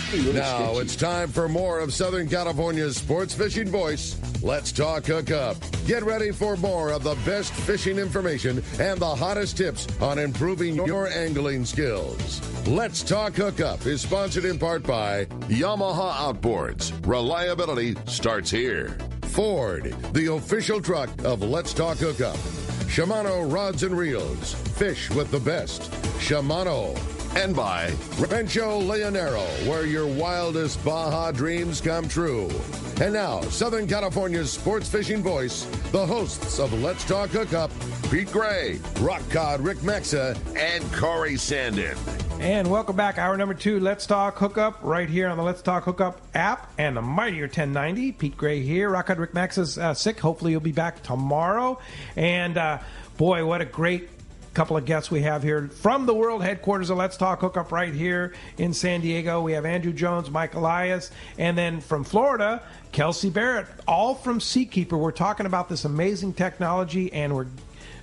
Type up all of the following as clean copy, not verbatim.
Now it's time for more of Southern California's sports fishing voice. Let's talk Hookup. Get ready for more of the best fishing information and the hottest tips on improving your angling skills. Let's Talk Hookup is sponsored in part by Yamaha Outboards. Reliability starts here. Ford, the official truck of Let's Talk Hookup. Shimano Rods and Reels. Fish with the best. Shimano. And by Rancho Leonero, where your wildest Baja dreams come true. And now, Southern California's sports fishing voice, the hosts of Let's Talk Hookup, Pete Gray, Rock Cod Rick Mexa, and Corey Sandin. And welcome back. Hour number 2, Let's Talk Hookup, right here on the Let's Talk Hookup app and the Mightier 1090. Pete Gray here. Rock Cod Rick Mexa's sick. Hopefully he'll be back tomorrow. And, boy, what a great couple of guests we have here from the world headquarters of Let's Talk Hookup right here in San Diego. We have Andrew Jones, Mike Elias, and then from Florida, Kelsey Barrett, all from Seakeeper. We're talking about this amazing technology, and we're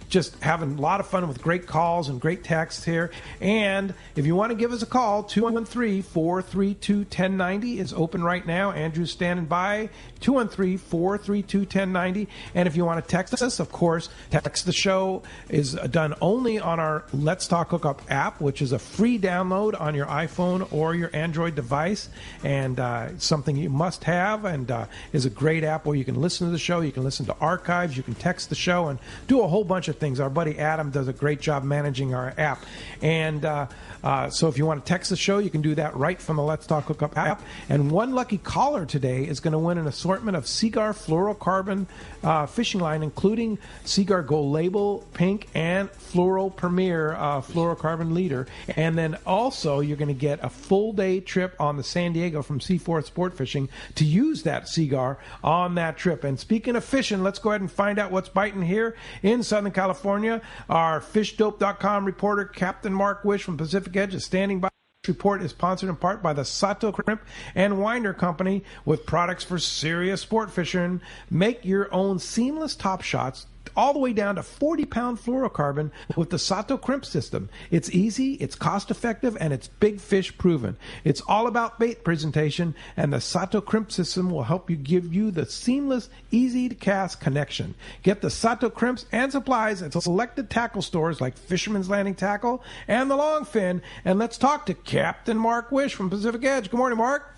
just having a lot of fun with great calls and great texts here. And if you want to give us a call, 213-432-1090 is open right now. Andrew's standing by, 213-432-1090. And if you want to text us, of course, text the show is done only on our Let's Talk Hookup app, which is a free download on your iPhone or your Android device. And it's something you must have, and is a great app where you can listen to the show, you can listen to archives, you can text the show, and do a whole bunch of things. Our buddy Adam does a great job managing our app. And so if you want to text the show, you can do that right from the Let's Talk Hookup app. And one lucky caller today is going to win an assortment of Seaguar fluorocarbon fishing line, including Seaguar Gold Label, Pink, and Fluoro Premier fluorocarbon leader. And then also you're going to get a full day trip on the San Diego from Seaforth Sport Fishing to use that Seaguar on that trip. And speaking of fishing, let's go ahead and find out what's biting here in Southern California. Our FishDope.com reporter, Captain Mark Wish from Pacific Edge, is standing by. This report is sponsored in part by the Sato Crimp and Winder Company with products for serious sport fishing. Make your own seamless top shots all the way down to 40-pound fluorocarbon with the Sato Crimp system. It's easy, it's cost-effective, and it's big fish proven. It's all about bait presentation, and the Sato Crimp system will help you give you the seamless, easy-to-cast connection. Get the Sato Crimps and supplies at selected tackle stores like Fisherman's Landing Tackle and the Longfin. And let's talk to Captain Mark Wish from Pacific Edge. Good morning, Mark.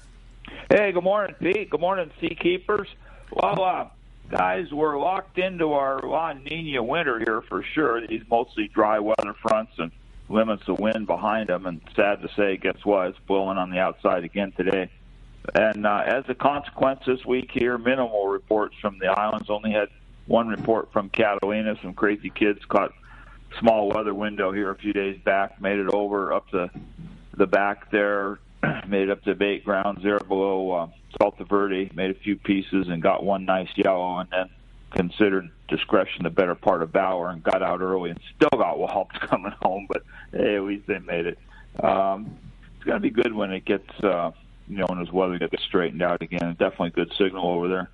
Hey, good morning, Pete. Good morning, Seakeepers. Well, guys, we're locked into our La Nina winter here for sure. These mostly dry weather fronts and limits of wind behind them. And sad to say, guess what? It's blowing on the outside again today. And as a consequence this week here, minimal reports from the islands. Only had one report from Catalina. Some crazy kids caught small weather window here a few days back, made it over up to the back there, made it up to bait ground, 0 below Salta Verde, made a few pieces and got one nice yellow, and then considered discretion the better part of valor and got out early and still got walloped coming home, but hey, at least they made it. It's going to be good when it gets, when this weather gets straightened out again. Definitely good signal over there.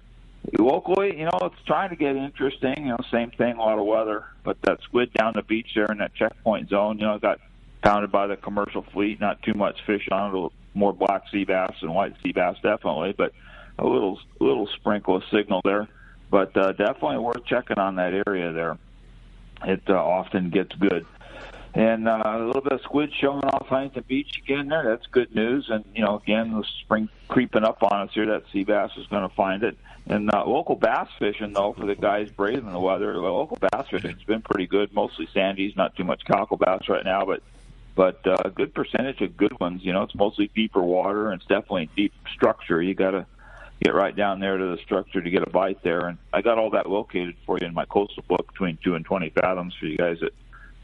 Locally, it's trying to get interesting. Same thing, a lot of weather, but that squid down the beach there in that checkpoint zone, got pounded by the commercial fleet. Not too much fish on it, more black sea bass and white sea bass definitely, but a little sprinkle of signal there. But definitely worth checking on that area there. It often gets good. And a little bit of squid showing off Huntington Beach again there. That's good news. And, again, the spring creeping up on us here. That sea bass is going to find it. And local bass fishing, though, for the guys braving the weather, local bass fishing has been pretty good. Mostly sandies, not too much cockle bass right now, but a good percentage of good ones. It's mostly deeper water, and it's definitely deep structure. You got to get right down there to the structure to get a bite there. And I got all that located for you in my coastal book between 2 and 20 fathoms for you guys that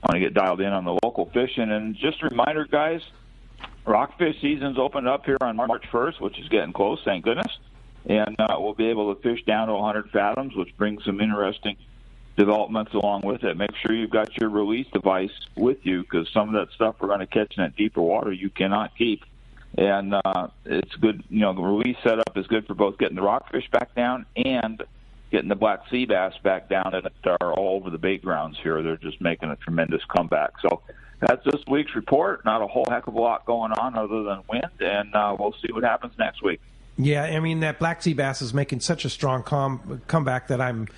want to get dialed in on the local fishing. And just a reminder, guys, rockfish season's opened up here on March 1st, which is getting close, thank goodness. And we'll be able to fish down to 100 fathoms, which brings some interesting developments along with it. Make sure you've got your release device with you, because some of that stuff we're going to catch in that deeper water you cannot keep. And it's good, the release setup is good for both getting the rockfish back down and getting the black sea bass back down that are all over the bait grounds here. They're just making a tremendous comeback. So that's this week's report. Not a whole heck of a lot going on other than wind, and we'll see what happens next week. Yeah, I mean, that black sea bass is making such a strong comeback that I'm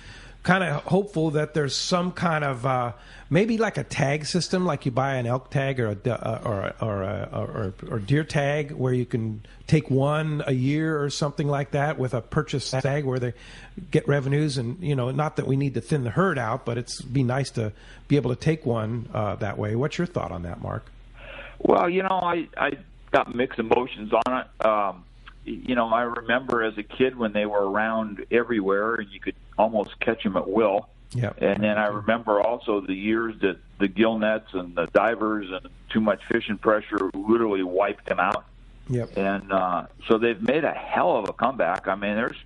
kind of hopeful that there's some kind of maybe like a tag system, like you buy an elk tag or a deer tag, where you can take one a year or something like that with a purchase tag where they get revenues. And not that we need to thin the herd out, but it's be nice to be able to take one that way. What's your thought on that, Mark? Well, I got mixed emotions on it. I remember as a kid when they were around everywhere and you could almost catch them at will. Yep. And then I remember also the years that the gill nets and the divers and too much fishing pressure literally wiped them out. Yep. And so they've made a hell of a comeback. I mean, there's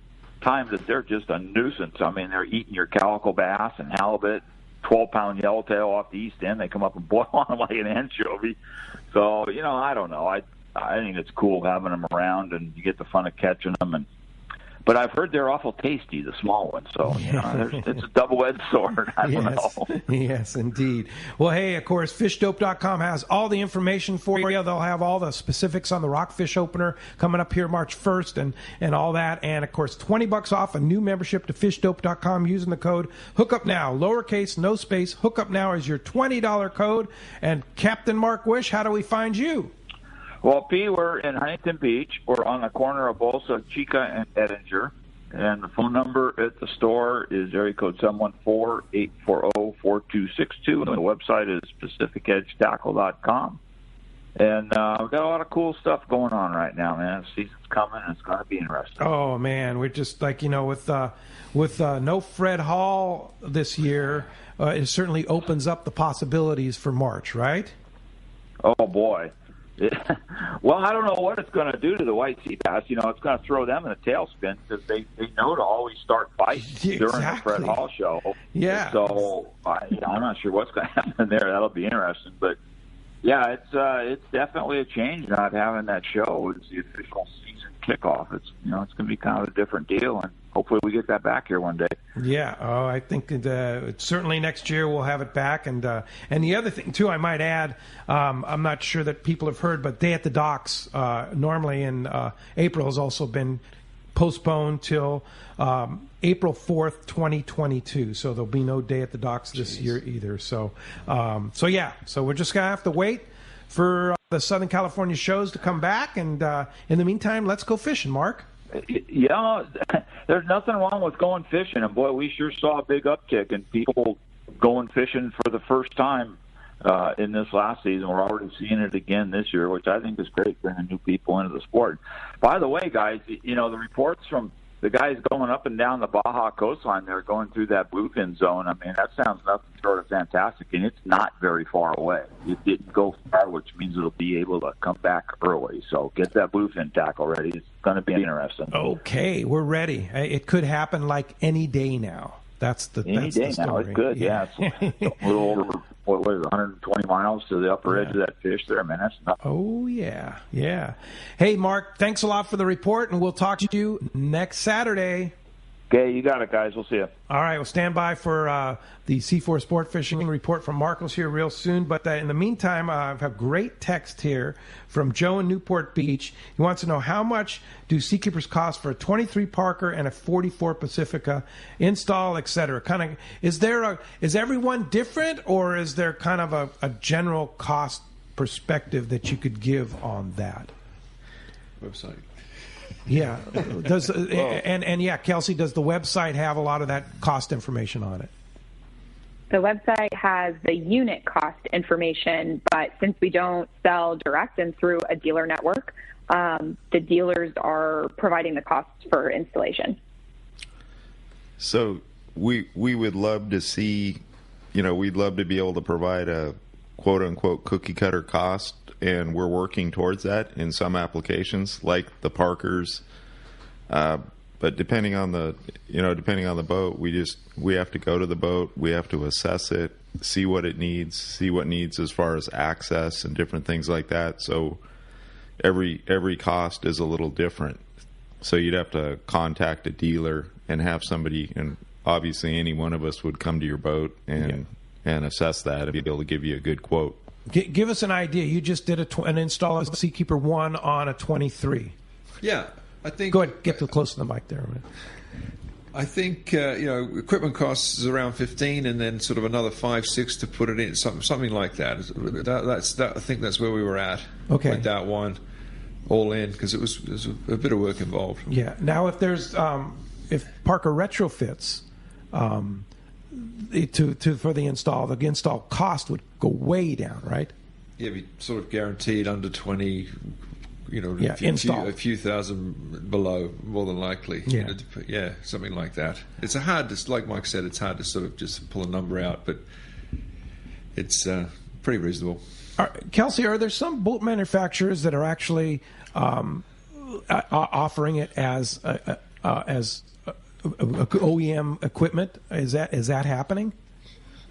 times that they're just a nuisance. I mean, they're eating your calico bass and halibut, 12-pound yellowtail off the east end. They come up and boil on them like an anchovy. So, I don't know. I think it's cool having them around, and you get the fun of catching them. But I've heard they're awful tasty, the small ones. So it's a double-edged sword. I don't know. Yes, indeed. Well, hey, of course, fishdope.com has all the information for you. They'll have all the specifics on the rockfish opener coming up here March 1st and all that. And, of course, $20 off a new membership to fishdope.com using the code Hookup Now. Lowercase, no space. Hookup Now is your $20 code. And Captain Mark Wish, how do we find you? Well, P, we're in Huntington Beach. We're on the corner of Bolsa Chica and Edinger. And the phone number at the store is area code 714-840-4262. And the website is PacificEdgeTackle.com. And we've got a lot of cool stuff going on right now, man. The season's coming, and it's going to be interesting. Oh, man. We're just like, with no Fred Hall this year, it certainly opens up the possibilities for March, right? Oh, boy. Well, I don't know what it's going to do to the white sea bass. It's going to throw them in a tailspin because they know to always start fights during the Fred Hall show. Yeah. So I'm not sure what's going to happen there. That'll be interesting. But, yeah, it's definitely a change not having that show. It's the official season kickoff. It's it's going to be kind of a different deal, and hopefully we get that back here one day. Yeah, I think certainly next year we'll have it back. And the other thing, too, I might add, I'm not sure that people have heard, but Day at the Docks normally in April has also been postponed till April 4th, 2022. So there'll be no Day at the Docks this year either. So we're just going to have to wait for the Southern California shows to come back. And in the meantime, let's go fishing, Mark. Yeah, there's nothing wrong with going fishing, and boy, we sure saw a big uptick in people going fishing for the first time in this last season. We're already seeing it again this year, which I think is great, bringing new people into the sport. By the way, guys, the reports from the guys going up and down the Baja coastline, they're going through that bluefin zone. I mean, that sounds nothing short of fantastic, and it's not very far away. It didn't go far, which means it'll be able to come back early. So get that bluefin tackle ready. It's going to be interesting. Okay, we're ready. It could happen like any day now. That's the story. Now it could, yeah. It's a little over, what was it, 120 miles to the upper edge of that fish there, man. That's nothing. Oh, yeah. Hey, Mark, thanks a lot for the report, and we'll talk to you next Saturday. Okay, you got it, guys. We'll see you. All right, we'll stand by for the Seaforth Sport Fishing report from Marcos here real soon. But in the meantime, I have a great text here from Joe in Newport Beach. He wants to know, how much do Seakeepers cost for a 23 Parker and a 44 Pacifica install, etc.? Is everyone different, or is there kind of a general cost perspective that you could give on that? Website. Yeah. Kelsey, does the website have a lot of that cost information on it? The website has the unit cost information, but since we don't sell direct and through a dealer network, the dealers are providing the costs for installation. So we would love to see, we'd love to be able to provide a quote-unquote cookie-cutter cost, and we're working towards that in some applications, like the Parkers. But depending on the boat, we have to go to the boat, we have to assess it, see what it needs, see what needs as far as access and different things like that. So every cost is a little different. So you'd have to contact a dealer and have somebody, and obviously any one of us would come to your boat and assess that and be able to give you a good quote. Give us an idea. You just did an install of Seakeeper 1 on a 23. Yeah, I think. Go ahead, get close to the mic there. I think equipment costs is around 15, and then sort of another 5-6 to put it in, something like that. I think that's where we were at. Okay. With that one, all in, because it was a bit of work involved. Yeah. Now, if there's if Parker retrofits for the install cost would go way down, right? Yeah, be sort of guaranteed under 20. A few thousand below, more than likely. Yeah. Something like that. It's like Mike said, it's hard to sort of just pull a number out, but it's pretty reasonable. Kelsey, are there some boat manufacturers that are actually offering it as OEM equipment? Is that happening?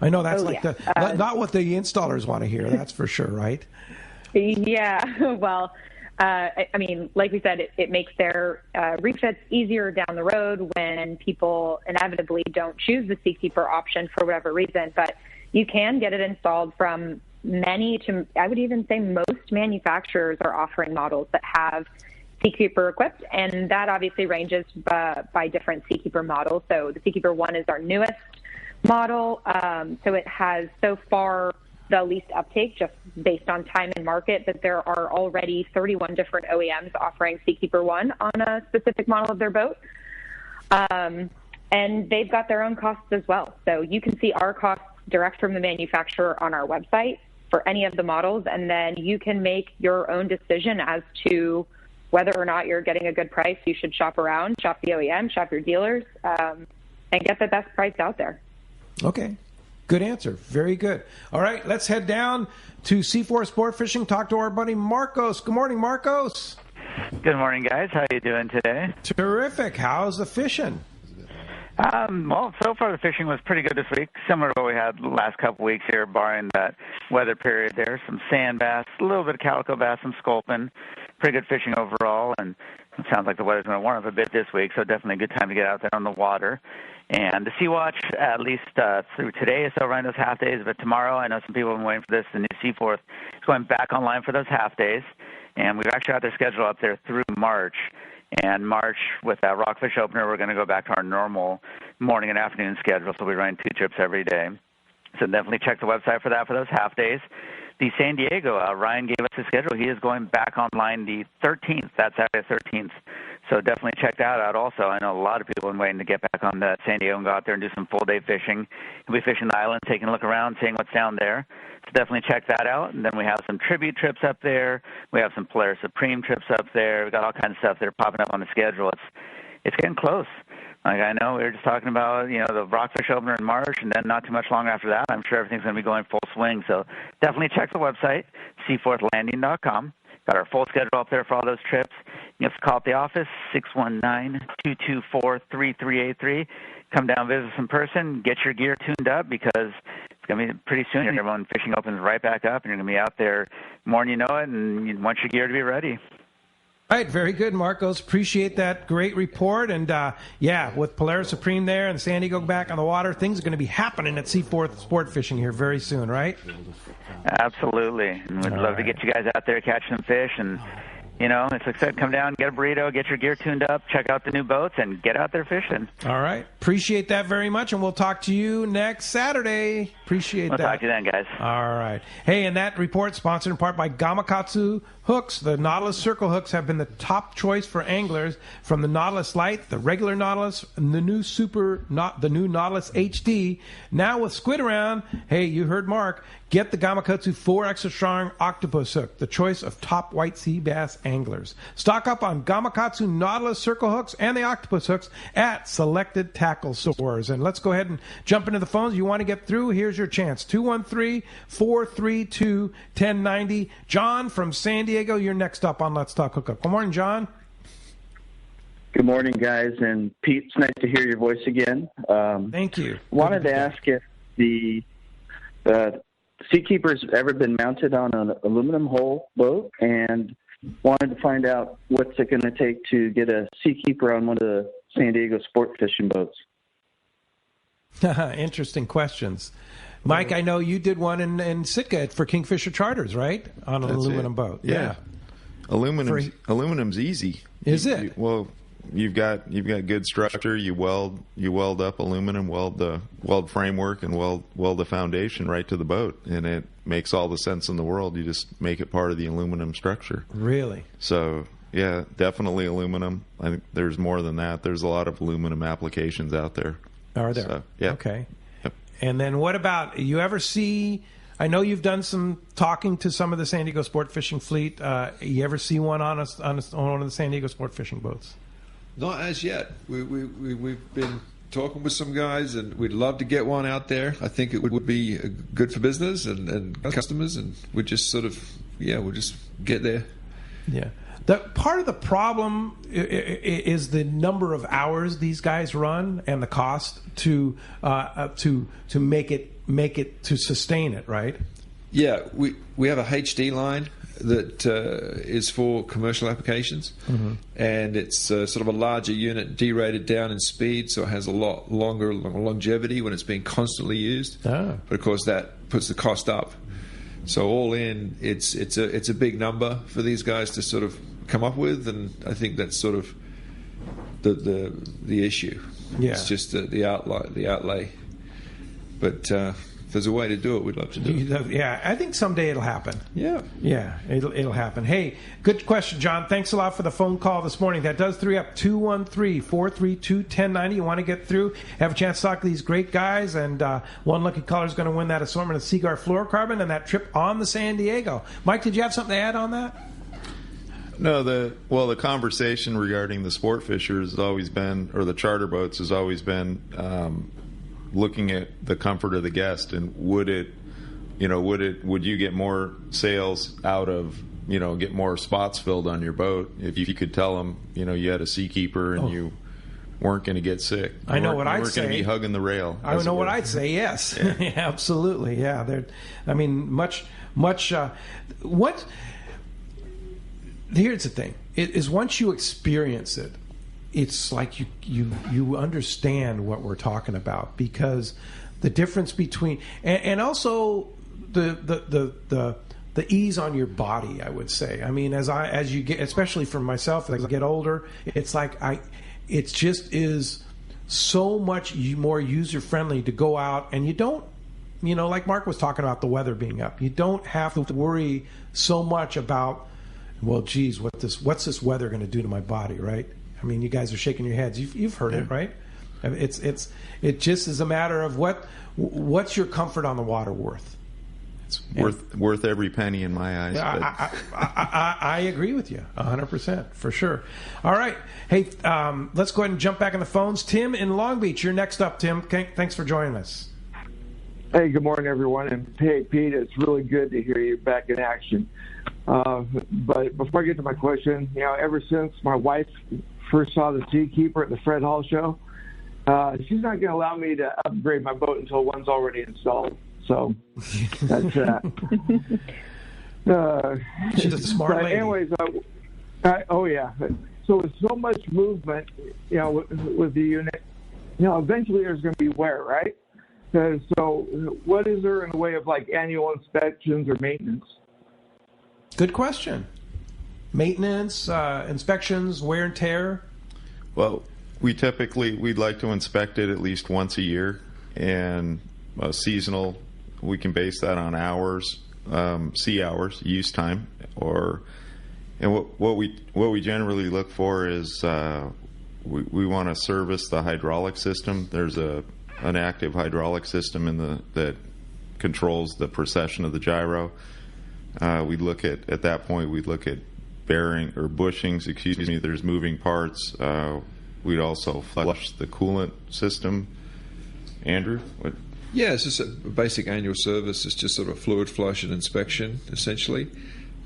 I know that's not what the installers want to hear. That's for sure, right? Yeah. Well. I mean, like we said, it makes their refits easier down the road when people inevitably don't choose the Seakeeper option for whatever reason. But you can get it installed from many to, I would even say most manufacturers are offering models that have Seakeeper equipped, and that obviously ranges by different Seakeeper models. So the Seakeeper 1 is our newest model, so it has so far the least uptake just based on time and market, but there are already 31 different OEMs offering Seakeeper 1 on a specific model of their boat. And they've got their own costs as well. So you can see our costs direct from the manufacturer on our website for any of the models, and then you can make your own decision as to whether or not you're getting a good price. You should shop around, shop the OEM, shop your dealers, and get the best price out there. Okay. Good answer. Very good. All right, let's head down to Seaforth Sport Fishing, talk to our buddy Marcos. Good morning, Marcos. Good morning, guys. How you doing today? Terrific. How's the fishing? Well, so far the fishing was pretty good this week, similar to what we had the last couple weeks here, barring that weather period there. Some sand bass, a little bit of calico bass, some sculpin. Pretty good fishing overall, and it sounds like the weather's going to warm up a bit this week, so definitely a good time to get out there on the water. And the Sea Watch, at least through today, is still running those half days, but tomorrow, I know some people have been waiting for this, the new Seaforth is going back online for those half days, and we've actually got their schedule up there through March. And March, with that Rockfish opener, we're going to go back to our normal morning and afternoon schedule, so we're running 2 trips every day. So definitely check the website for that for those half days. The San Diego, Ryan gave us the schedule. He is going back online the 13th. That's Saturday 13th. So definitely check that out also. I know a lot of people have been waiting to get back on the San Diego and go out there and do some full-day fishing. He'll be fishing the island, taking a look around, seeing what's down there. So definitely check that out. And then we have some tribute trips up there. We have some Polaris Supreme trips up there. We've got all kinds of stuff that are popping up on the schedule. It's getting close. Like I know we were just talking about, the Rockfish opener in March, and then not too much longer after that, I'm sure everything's going to be going full swing. So definitely check the website, seaforthlanding.com. Got our full schedule up there for all those trips. You have to call up the office, 619-224-3383. Come down, visit us in person, get your gear tuned up, because it's going to be pretty soon. Everyone fishing opens right back up, and you're going to be out there more than you know it, and you want your gear to be ready. All right, very good, Marcos. Appreciate that great report. And, with Polaris Supreme there and San Diego back on the water, things are going to be happening at Seaforth Sport Fishing here very soon, right? Absolutely. And we'd love to get you guys out there, catch some fish. And, it's like I said, come down, get a burrito, get your gear tuned up, check out the new boats, and get out there fishing. All right. Appreciate that very much, and we'll talk to you next Saturday. Appreciate that. We'll talk to you then, guys. All right. Hey, and that report sponsored in part by Gamakatsu hooks. The Nautilus Circle hooks have been the top choice for anglers, from the Nautilus Lite, the regular Nautilus, and the new Nautilus HD. Now with squid around, hey, you heard Mark, get the Gamakatsu 4 Extra Strong Octopus Hook, the choice of top white sea bass anglers. Stock up on Gamakatsu Nautilus Circle hooks and the Octopus hooks at selected tackle stores. And let's go ahead and jump into the phones. You want to get through? Here's your chance. 213-432-1090. John from San Diego, you're next up on Let's Talk Hookup. Good morning, John. Good morning, guys. And Pete, it's nice to hear your voice again. Thank you. Wanted to ask if the Seakeeper's ever been mounted on an aluminum hull boat, and wanted to find out what's it going to take to get a Seakeeper on one of the San Diego sport fishing boats. Interesting questions. Mike, I know you did one in Sitka for Kingfisher Charters, right? On an aluminum boat. Yeah. Aluminum's easy. Is it? You've got good structure. You weld up aluminum, weld framework, and weld the foundation right to the boat, and it makes all the sense in the world. You just make it part of the aluminum structure. Really? So yeah, definitely aluminum. I think there's more than that. There's a lot of aluminum applications out there. Are there? So, yeah. Okay. Yep. And then what about, you ever see, I know you've done some talking to some of the San Diego sport fishing fleet. You ever see one on one of the San Diego sport fishing boats? Not as yet. We've been talking with some guys, and we'd love to get one out there. I think it would be good for business and customers, and we'll just we'll just get there. Yeah. Part of the problem is the number of hours these guys run and the cost to make it to sustain it, right? Yeah, we have a HD line that is for commercial applications, and it's sort of a larger unit, derated down in speed, so it has a lot longer longevity when it's being constantly used. But of course, that puts the cost up. So all in, it's a big number for these guys to sort of come up with, and I think that's sort of the issue. Yeah. It's just the outlay. But if there's a way to do it, we'd love to do it. Yeah, I think someday it'll happen. Yeah. Yeah, it'll happen. Hey, good question, John. Thanks a lot for the phone call this morning. That does 3 up 213-432-1090. You want to get through, have a chance to talk to these great guys, and one lucky caller is going to win that assortment of Seaguar fluorocarbon and that trip on the San Diego. Mike, did you have something to add on that? No, the conversation regarding the sport fishers has always been, or the charter boats has always been, looking at the comfort of the guest, and would you get more sales out of, get more spots filled on your boat if you could tell them, you had a Seakeeper and you weren't going to get sick. I know what I'd say. You weren't going to be hugging the rail. I know what I'd say. Yes, yeah. Yeah, absolutely. Yeah, much. What? Here's the thing: is once you experience it, it's like you understand what we're talking about, because the difference between and also the ease on your body, I would say. I mean, as you get, especially for myself, as I get older, it's like it just is so much more user friendly to go out, and you don't, like Mark was talking about the weather being up, you don't have to worry so much about, well, geez, what's this weather going to do to my body, right? I mean, you guys are shaking your heads. You've heard it, right? It just is a matter of what's your comfort on the water worth. It's worth every penny in my eyes. I agree with you 100%, for sure. All right, hey, let's go ahead and jump back on the phones. Tim in Long Beach, you're next up. Tim, thanks for joining us. Hey, good morning, everyone. And hey, Pete, it's really good to hear you back in action. But before I get to my question, ever since my wife first saw the Seakeeper at the Fred Hall show, she's not going to allow me to upgrade my boat until one's already installed. So that's that. She's a smart lady. Anyways, oh yeah. So with so much movement, with the unit, eventually there's going to be wear, right? So what is there in the way of like annual inspections or maintenance? Good question. Maintenance, inspections, wear and tear? Well, we'd like to inspect it at least once a year, and seasonal, we can base that on hours, sea hours, use time, and what we generally look for is we want to service the hydraulic system. There's an active hydraulic system that controls the precession of the gyro. We'd look at that point, we'd look at bearing or bushings, there's moving parts. We'd also flush the coolant system. Andrew? What? Yeah, it's just a basic annual service. It's just sort of fluid flush and inspection, essentially.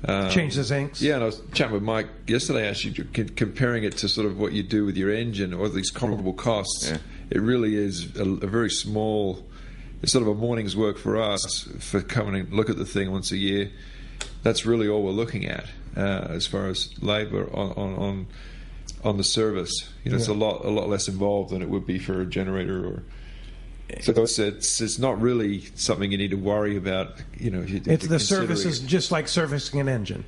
Change the zincs. Yeah, and I was chatting with Mike yesterday, actually, comparing it to sort of what you do with your engine or these comparable costs. Yeah. It really is a very small, it's sort of a morning's work for us for coming and look at the thing once a year. That's really all we're looking at as far as labour on the service. It's a lot less involved than it would be for a generator So it's not really something you need to worry about. It's the service is just like servicing an engine.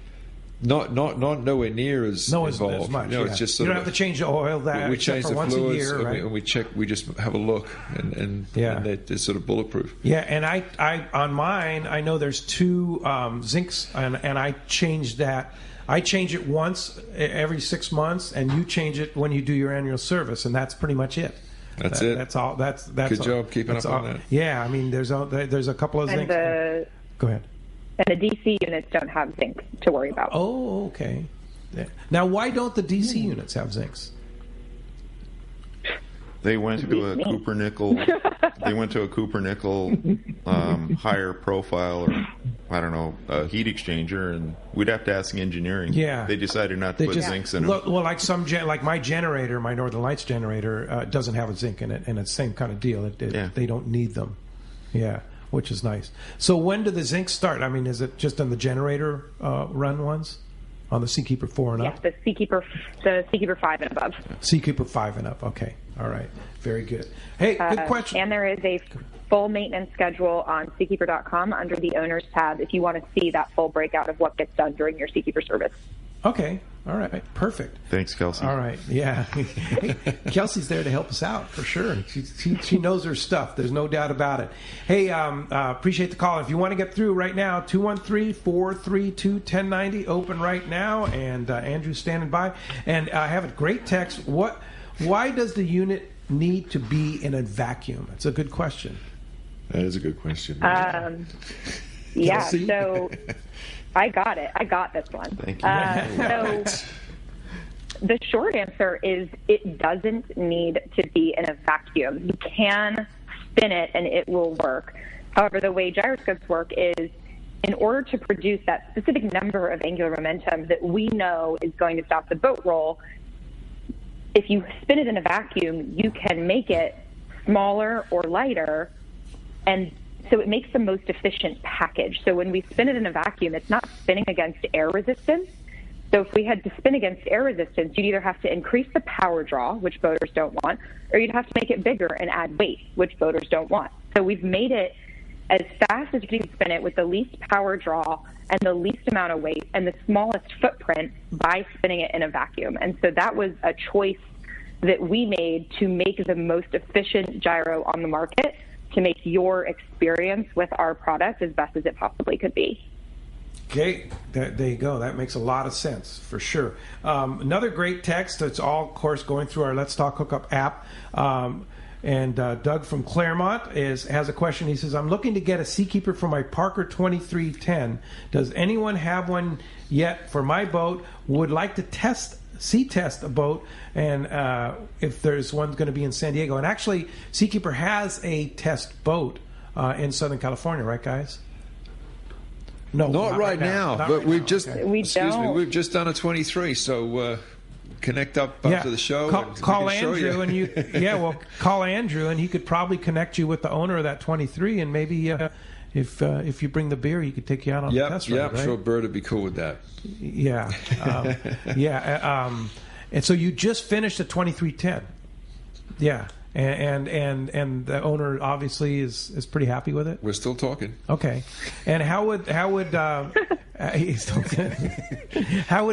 Not nowhere near as involved. As much. It's just you don't have to change the oil. We change the once fluids, a year, right? and we check. We just have a look, and they're sort of bulletproof. Yeah, and I on mine, I know there's 2 zincs, and I changed that. I change it once every 6 months, and you change it when you do your annual service, and that's pretty much it. That's it. That's all. That's good job keeping up on that. Yeah, I mean, there's a couple of zincs. Go ahead. And the DC units don't have zinc to worry about. Oh, okay. Yeah. Now, why don't the DC units have zincs? They went to a Cooper nickel. They went to a Cooper nickel higher profile, or I don't know, a heat exchanger, and we'd have to ask engineering. Yeah, they decided not to put zincs in them. Well, like like my generator, my Northern Lights generator, doesn't have a zinc in it, and it's the same kind of deal. They don't need them. Yeah. Which is nice. So when do the zincs start? I mean, is it just on the generator run ones? On the Seakeeper 4 and up? Yes, the Seakeeper 5 and above. Seakeeper 5 and up. Okay. All right. Very good. Hey, good question. And there is a full maintenance schedule on Seakeeper.com under the Owners tab if you want to see that full breakout of what gets done during your Seakeeper service. Okay. All right. Perfect. Thanks, Kelsey. All right. Yeah. Hey, Kelsey's there to help us out for sure. She knows her stuff. There's no doubt about it. Hey, appreciate the call. If you want to get through right now, 213-432-1090, open right now. And Andrew's standing by. And I have a great text. Why does the unit need to be in a vacuum? It's a good question. That is a good question. Yeah, so I got it. I got this one. Thank you. So the short answer is it doesn't need to be in a vacuum. You can spin it and it will work. However, the way gyroscopes work is in order to produce that specific number of angular momentum that we know is going to stop the boat roll, if you spin it in a vacuum, you can make it smaller or lighter, and so it makes the most efficient package. So when we spin it in a vacuum, it's not spinning against air resistance. So if we had to spin against air resistance, you'd either have to increase the power draw, which boaters don't want, or you'd have to make it bigger and add weight, which boaters don't want. So we've made it as fast as you can spin it with the least power draw and the least amount of weight and the smallest footprint by spinning it in a vacuum. And so that was a choice that we made to make the most efficient gyro on the market, to make your experience with our product as best as it possibly could be. Okay, there you go. That makes a lot of sense, for sure. Another great text that's all, of course, going through our Let's Talk Hookup app. And Doug from Claremont has a question. He says, I'm looking to get a Seakeeper for my Parker 2310. Does anyone have one yet for my boat? Would like to test a boat, and if there's one going to be in San Diego. And actually, Seakeeper has a test boat in Southern California, right, guys? No, not right now. But right we've now. just Okay. we've just done a 23. So connect up after the show. Call Andrew, and you call Andrew, and he could probably connect you with the owner of that 23, and maybe if you bring the beer, he could take you out on the test ride. Yeah, I'm sure Barrett would be cool with that. Yeah, and so you just finished the 2310. Yeah. And the owner obviously is pretty happy with it. We're still talking. Okay, and how would how would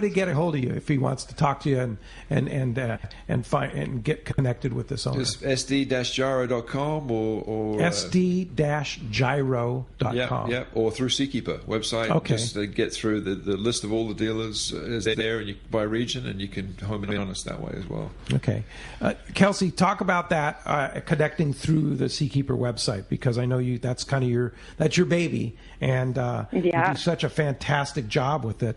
he get a hold of you if he wants to talk to you and find and get connected with this owner? Just sd-gyro.com or sd-gyro.com. Yeah, or through Seakeeper website. Okay. Just get through the list of all the dealers is there, and by region, and you can home in on us that way as well. Okay, Kelsey, talk about that connecting through the Seakeeper website, because I know that's kind of your baby, and you do such a fantastic job with it.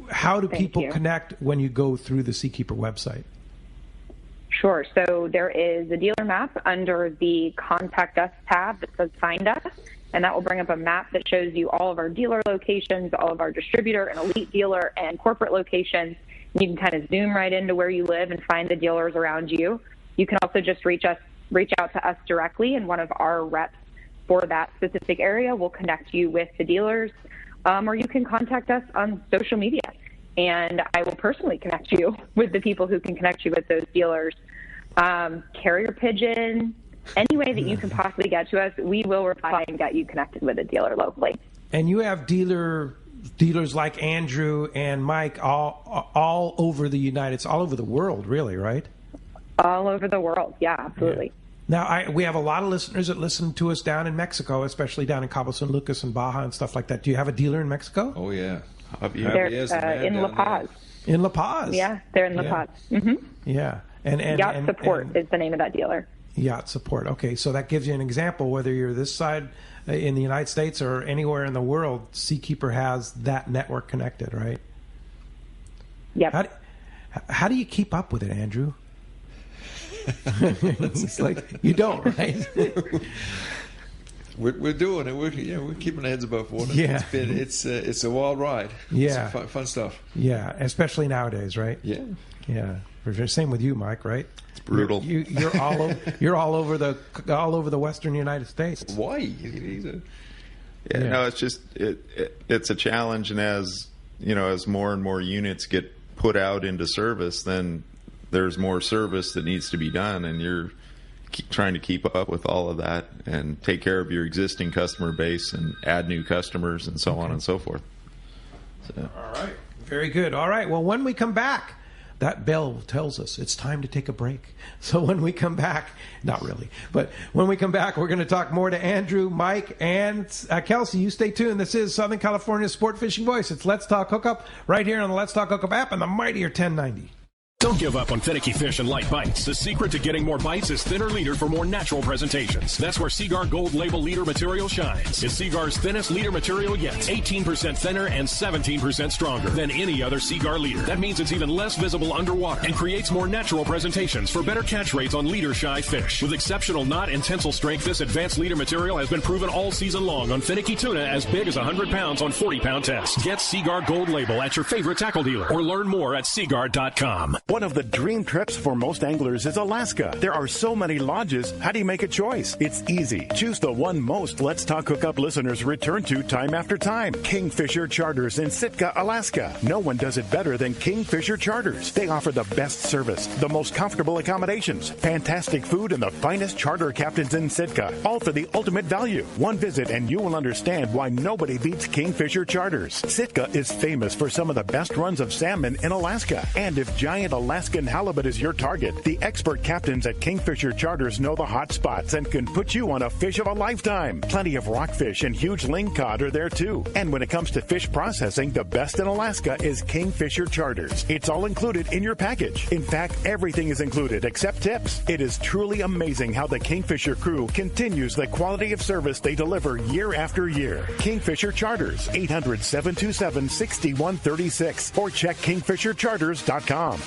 How do people connect when you go through the Seakeeper website? Sure. So there is a dealer map under the Contact Us tab that says Find Us, and that will bring up a map that shows you all of our dealer locations, all of our distributor and elite dealer and corporate locations. You can kind of zoom right into where you live and find the dealers around you. You can also just reach out to us directly, and one of our reps for that specific area will connect you with the dealers, or you can contact us on social media, and I will personally connect you with the people who can connect you with those dealers. Carrier pigeon, any way that you can possibly get to us, we will reply and get you connected with a dealer locally. And you have dealers like Andrew and Mike all over the all over the world, really, right? All over the world, yeah, absolutely. Yeah. Now, we have a lot of listeners that listen to us down in Mexico, especially down in Cabo San Lucas and Baja and stuff like that. Do you have a dealer in Mexico? Oh, yeah. They're in La Paz. In La Paz? Yeah, they're in La Paz. Mm-hmm. Yeah. Yacht Support is the name of that dealer. Yacht Support. Okay, so that gives you an example. Whether you're this side in the United States or anywhere in the world, Seakeeper has that network connected, right? Yep. How do you keep up with it, Andrew? It's like you don't, right? We're doing it. We're keeping our heads above water. Yeah. It's a wild ride. Yeah. It's fun stuff. Yeah, especially nowadays, right? Yeah. Yeah. Same with you, Mike, right? It's brutal. You're all over the Western United States. Why? No, it's just it's a challenge, and as more and more units get put out into service, then there's more service that needs to be done, and you're trying to keep up with all of that and take care of your existing customer base and add new customers and so on and so forth. So. All right. Very good. All right. Well, when we come back, that bell tells us it's time to take a break. So when we come back, not really, but when we come back, we're going to talk more to Andrew, Mike, and Kelsey. You stay tuned. This is Southern California's Sport Fishing Voice. It's Let's Talk Hookup right here on the Let's Talk Hookup app and the mightier 1090. Don't give up on finicky fish and light bites. The secret to getting more bites is thinner leader for more natural presentations. That's where Seaguar Gold Label leader material shines. It's Seaguar's thinnest leader material yet. 18% thinner and 17% stronger than any other Seaguar leader. That means it's even less visible underwater and creates more natural presentations for better catch rates on leader-shy fish. With exceptional knot and tensile strength, this advanced leader material has been proven all season long on finicky tuna as big as 100 pounds on 40-pound tests. Get Seaguar Gold Label at your favorite tackle dealer or learn more at Seaguar.com. One of the dream trips for most anglers is Alaska. There are so many lodges. How do you make a choice? It's easy. Choose the one most Let's Talk Hookup listeners return to time after time. Kingfisher Charters in Sitka, Alaska. No one does it better than Kingfisher Charters. They offer the best service, the most comfortable accommodations, fantastic food, and the finest charter captains in Sitka. All for the ultimate value. One visit and you will understand why nobody beats Kingfisher Charters. Sitka is famous for some of the best runs of salmon in Alaska. And if giant Alaskan halibut is your target, the expert captains at Kingfisher Charters know the hot spots and can put you on a fish of a lifetime. Plenty of rockfish and huge lingcod are there too. And when it comes to fish processing, the best in Alaska is Kingfisher Charters. It's all included in your package. In fact, everything is included except tips. It is truly amazing how the Kingfisher crew continues the quality of service they deliver year after year. Kingfisher Charters, 800-727-6136 or check kingfishercharters.com.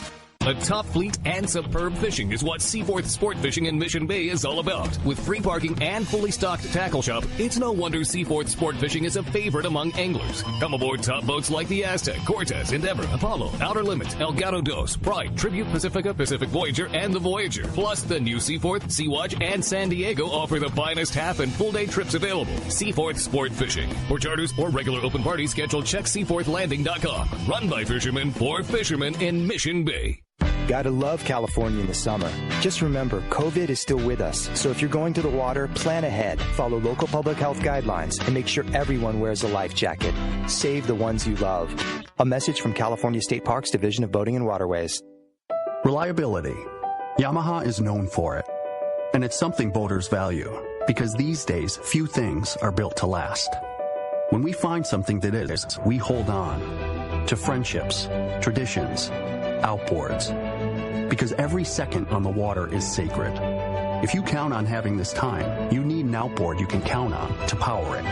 A top fleet and superb fishing is what Seaforth Sport Fishing in Mission Bay is all about. With free parking and fully stocked tackle shop, it's no wonder Seaforth Sport Fishing is a favorite among anglers. Come aboard top boats like the Aztec, Cortez, Endeavor, Apollo, Outer Limit, Elgato Dos, Pride, Tribute Pacifica, Pacific Voyager, and the Voyager. Plus, the new Seaforth, Sea-Watch, and San Diego offer the finest half and full day trips available. Seaforth Sport Fishing. For charters or regular open parties, schedule check seaforthlanding.com. Run by fishermen for fishermen in Mission Bay. Gotta love California in the summer. Just remember, COVID is still with us. So if you're going to the water, plan ahead, follow local public health guidelines, and make sure everyone wears a life jacket. Save the ones you love. A message from California State Parks Division of Boating and Waterways. Reliability. Yamaha is known for it. And it's something boaters value, because these days, few things are built to last. When we find something that is, we hold on to friendships, traditions, outboards, because every second on the water is sacred. If you count on having this time, you need an outboard you can count on to power it.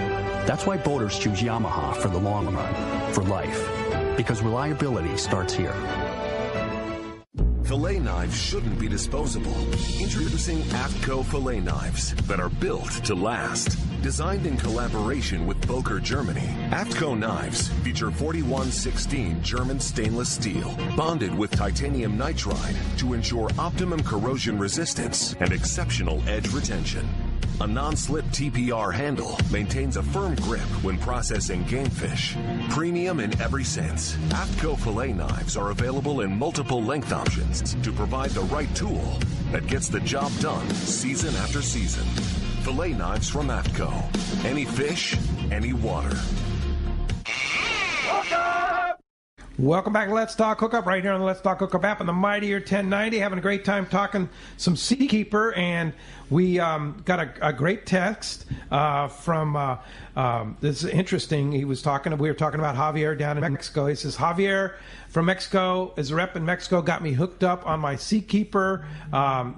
That's why boaters choose Yamaha for the long run, for life, because reliability starts here. Fillet knives shouldn't be disposable. Introducing Afco fillet knives that are built to last. Designed in collaboration with Boker, Germany, Afco knives feature 4116 German stainless steel, bonded with titanium nitride to ensure optimum corrosion resistance and exceptional edge retention. A non-slip TPR handle maintains a firm grip when processing game fish. Premium in every sense, Afco fillet knives are available in multiple length options to provide the right tool that gets the job done season after season. Fillet knives from Afco. Any fish, any water. Welcome back to Let's Talk Hookup, right here on the Let's Talk Hookup app on the Mightier 1090. Having a great time talking some Seakeeper, and we got a great text from, this is interesting, we were talking about Javier down in Mexico. He says, Javier from Mexico is a rep in Mexico, got me hooked up on my Seakeeper.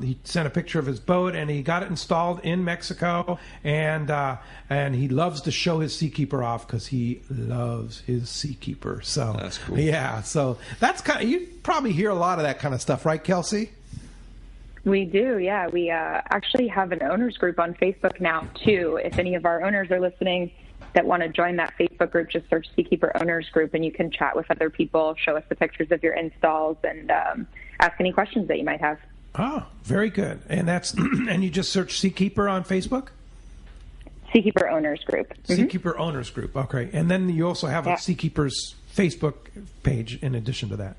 He sent a picture of his boat, and he got it installed in Mexico, and he loves to show his Seakeeper off because he loves his Seakeeper. So that's cool. Yeah, so that's kind of, you probably hear a lot of that kind of stuff, right, Kelsey? We do, yeah. We actually have an owners group on Facebook now, too. If any of our owners are listening that want to join that Facebook group, just search Seakeeper Owners Group, and you can chat with other people, show us the pictures of your installs, and ask any questions that you might have. Oh, very good. And that's and you just search Seakeeper on Facebook? Seakeeper Owners Group. Seakeeper Owners Group, okay. And then you also have a Seakeeper's Facebook page in addition to that.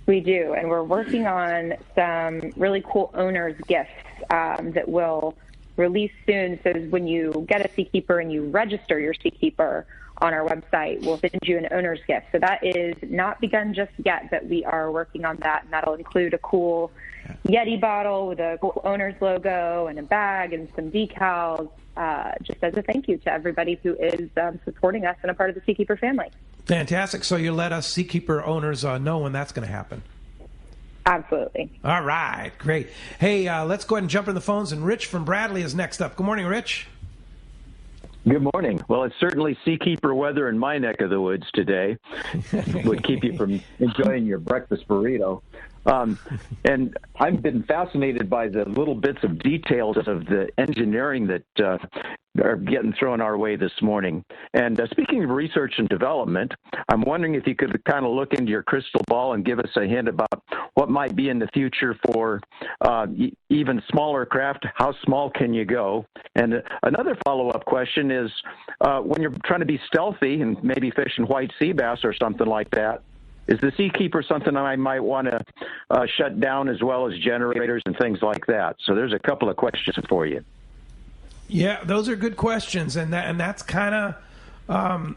We do, and we're working on some really cool owners gifts that will release soon. So when you get a Seakeeper and you register your Seakeeper on our website, we'll send you an owner's gift. So that is not begun just yet, but we are working on that, and that'll include a cool Yeti bottle with a cool owner's logo and a bag and some decals, just as a thank you to everybody who is supporting us and a part of the Seakeeper family. Fantastic. So you let us Seakeeper owners know when that's going to happen. Absolutely. All right. Great. Hey, let's go ahead and jump in the phones. And Rich from Bradley is next up. Good morning, Rich. Good morning. Well, it's certainly Seakeeper weather in my neck of the woods today. Would keep you from enjoying your breakfast burrito. And I've been fascinated by the little bits of details of the engineering that are getting thrown our way this morning. And speaking of research and development, I'm wondering if you could kind of look into your crystal ball and give us a hint about what might be in the future for even smaller craft. How small can you go? And another follow-up question is, when you're trying to be stealthy and maybe fishing white sea bass or something like that, is the Seakeeper something I might want to shut down, as well as generators and things like that? So there's a couple of questions for you. Yeah, those are good questions, and that's kind of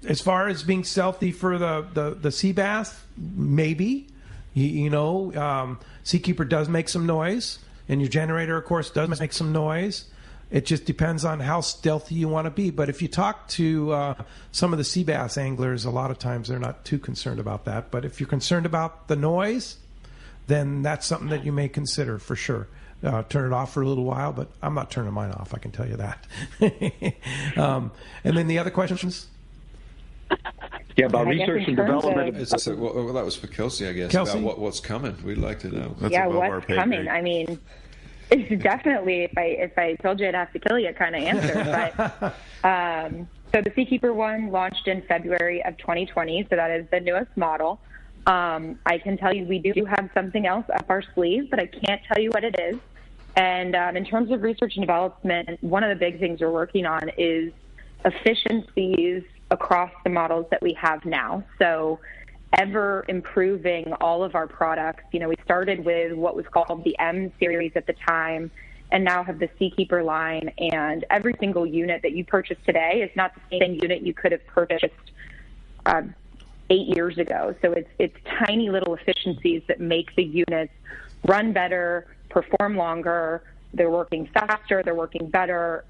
as far as being stealthy for the sea bass, maybe. Seakeeper does make some noise, and your generator, of course, does make some noise. It just depends on how stealthy you want to be. But if you talk to some of the sea bass anglers, a lot of times they're not too concerned about that. But if you're concerned about the noise, then that's something that you may consider for sure. Turn it off for a little while, but I'm not turning mine off, I can tell you that. And then the other questions? Yeah, about research and development. Well, that was for Kelsey, I guess. Kelsey? About what's coming. We'd like to know. What's coming? I mean, it's definitely, if I told you I'd have to kill you kind of answer. But so the Seakeeper one launched in February of 2020, so that is the newest model. I can tell you we do have something else up our sleeve, but I can't tell you what it is. And in terms of research and development, one of the big things we're working on is efficiencies across the models that we have now. So ever improving all of our products. We started with what was called the M series at the time, and now have the Seakeeper line. And every single unit that you purchase today is not the same unit you could have purchased 8 years ago. So it's tiny little efficiencies that make the units run better, perform longer, they're working faster, they're working better.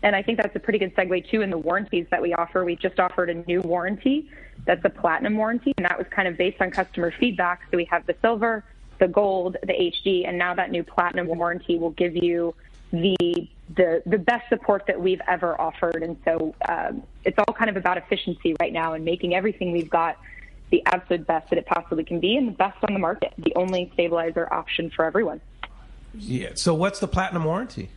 And I think that's a pretty good segue, too, in the warranties that we offer. We just offered a new warranty that's a platinum warranty, and that was kind of based on customer feedback. So we have the silver, the gold, the HD, and now that new platinum warranty will give you the best support that we've ever offered. And so it's all kind of about efficiency right now and making everything we've got the absolute best that it possibly can be and the best on the market, the only stabilizer option for everyone. Yeah. So what's the platinum warranty?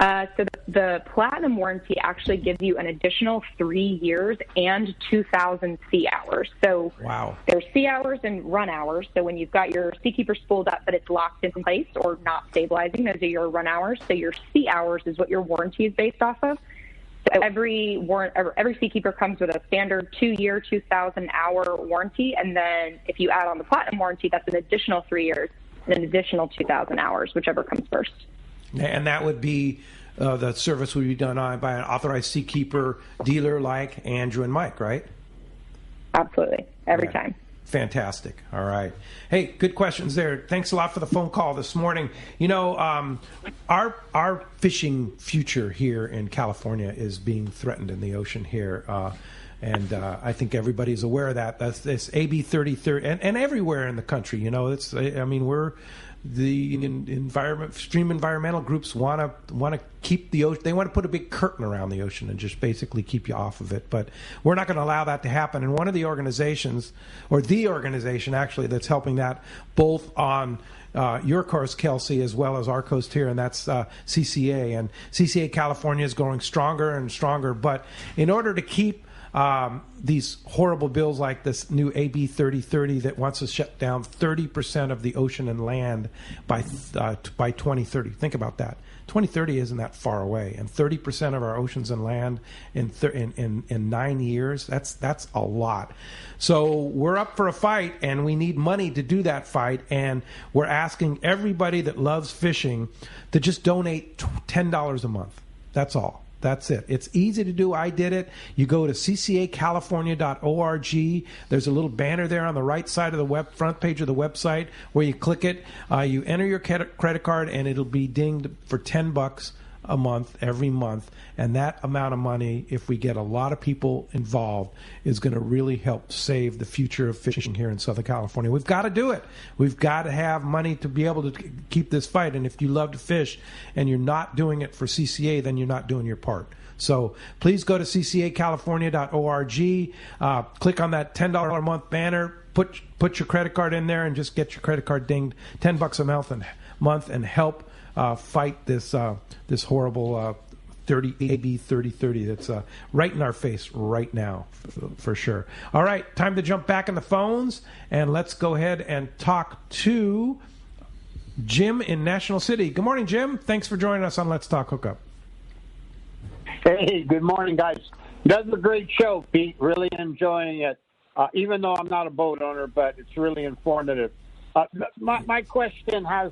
So the Platinum warranty actually gives you an additional 3 years and 2,000 sea hours. So wow. There's sea hours and run hours. So when you've got your Seakeeper spooled up but it's locked in place or not stabilizing, those are your run hours. So your sea hours is what your warranty is based off of. So every Seakeeper comes with a standard 2-year, 2,000-hour warranty. And then if you add on the Platinum warranty, that's an additional 3 years and an additional 2,000 hours, whichever comes first. And that would be the service would be done by an authorized Seakeeper dealer like Andrew and Mike, right? Absolutely. Every time. Fantastic. All right. Hey, good questions there. Thanks a lot for the phone call this morning. You know, our fishing future here in California is being threatened in the ocean here. And I think everybody's aware of that. That's this AB 3030 and everywhere in the country. You know, we're the extreme environmental groups want to keep the ocean. They want to put a big curtain around the ocean and just basically keep you off of it. But we're not going to allow that to happen. And one of the organizations, or the organization actually, that's helping that both on your coast, Kelsey, as well as our coast here, and that's CCA. And CCA California is growing stronger and stronger. But in order to keep these horrible bills like this new AB 3030 that wants to shut down 30% of the ocean and land by 2030. Think about that. 2030 isn't that far away, and 30% of our oceans and land in 9 years. That's a lot. So we're up for a fight, and we need money to do that fight. And we're asking everybody that loves fishing to just donate $10 a month. That's all. That's it. It's easy to do. I did it. You go to ccacalifornia.org. There's a little banner there on the right side of the front page of the website where you click it. You enter your credit card, and it'll be dinged for $10 a month every month. And that amount of money, if we get a lot of people involved, is going to really help save the future of fishing here in Southern California. We've got to do it. We've got to have money to be able to keep this fight. And if you love to fish and you're not doing it for CCA, then you're not doing your part. So please go to ccacalifornia.org, click on that $10 a month banner, put your credit card in there, and just get your credit card dinged $10 a month and help fight this horrible AB 3030 that's right in our face right now, for sure. All right, time to jump back in the phones, and let's go ahead and talk to Jim in National City. Good morning, Jim. Thanks for joining us on Let's Talk Hookup. Hey, good morning, guys. That's a great show, Pete. Really enjoying it, even though I'm not a boat owner, but it's really informative. My question has,